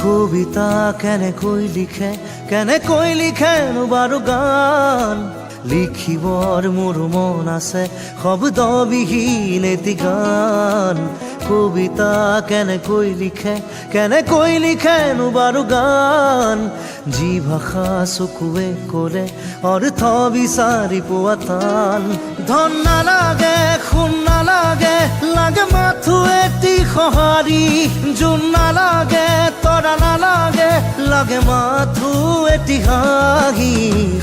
কবিতা কেনেকৈ লিখে বাৰু গান লিখিবৰ মোৰ মন আছে শব্দবিহীন এটি গান কবিতা কেনেকৈ লিখে বাৰু গান যি ভাষা চকুৱে ক'লে অৰ্থ বিচাৰি পোৱা টান ধন নালাগে সোণ নালাগে লাগে মাথো এটি সঁহাৰি জোন নালাগে তৰা নালাগে লাগে মাথো এটি হাঁহি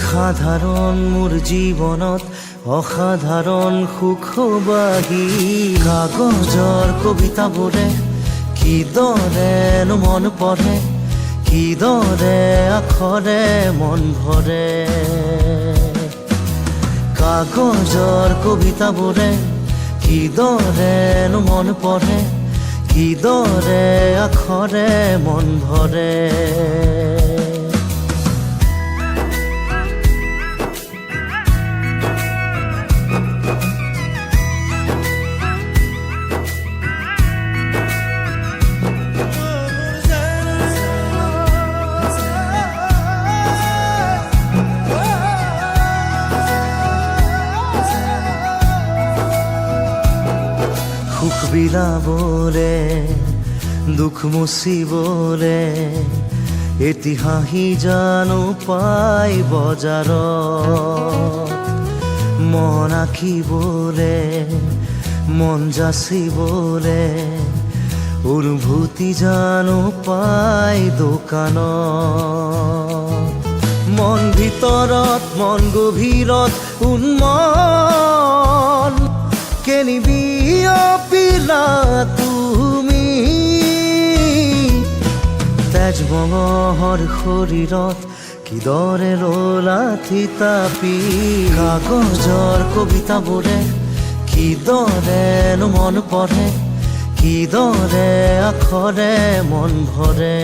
সাধাৰণ মোৰ জীৱনত অসাধাৰণ সুখবাহী কাগজৰ কবিতাবোৰে কিদৰেনো মন পঢ়ে কিদৰে আখৰে মন ভৰে কাগজৰ কবিতাবোৰে কিদৰেনো মন পঢ়ে কিদৰে আখৰে মন ভৰে সুখ বিলাবলে দুখ মুচিবলে এটি হাঁহি জানো পাই বজাৰত মন আঁকিবলে মন যাচিবলে অনুভূতি জানো পাই দোকানত মন ভিতৰত মন গভীৰত উন্মন কেনিবি অপিলা তুমি তেজ মঙহৰ শৰীৰত কিদৰে ৰলা থিতাপি কাগজৰ কবিতাবোৰে কিদৰেনো মন পঢ়ে কিদৰে আখৰে মন ভৰে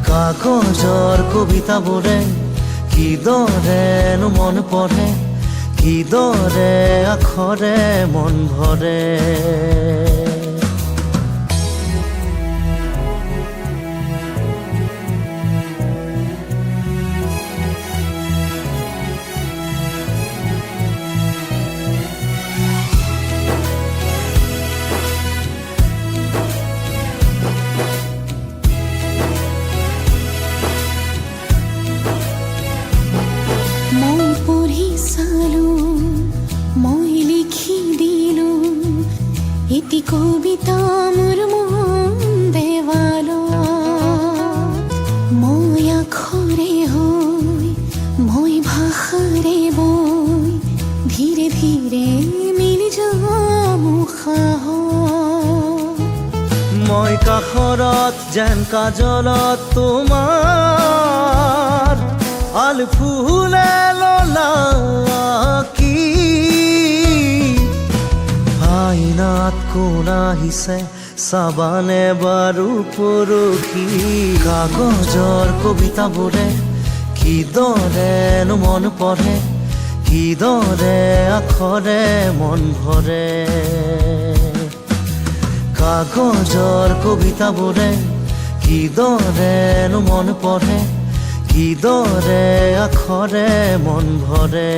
কাগজৰ কবিতাবোৰে কিদৰেনো মন পঢ়ে কিদৰে আখৰে মন ভৰে এটি কবিতা মোৰ মন দেৱালত মই আখৰে হৈ মই ভাষাৰে বৈ ধীৰে ধীৰে মিলি যাম মই কাষৰত যেন কাজলত তোমাৰ আল ফুলে ললা কি আইনাত কোন আহিছে চাবানে বাৰু পৰখি কাগজৰ কবিতাবোৰে কিদৰেনো মন পঢ়ে কিদৰে আখৰে মন ভৰে কাগজৰ কবিতাবোৰে কিদৰেনো মন পঢ়ে কিদৰে আখৰে মন ভৰে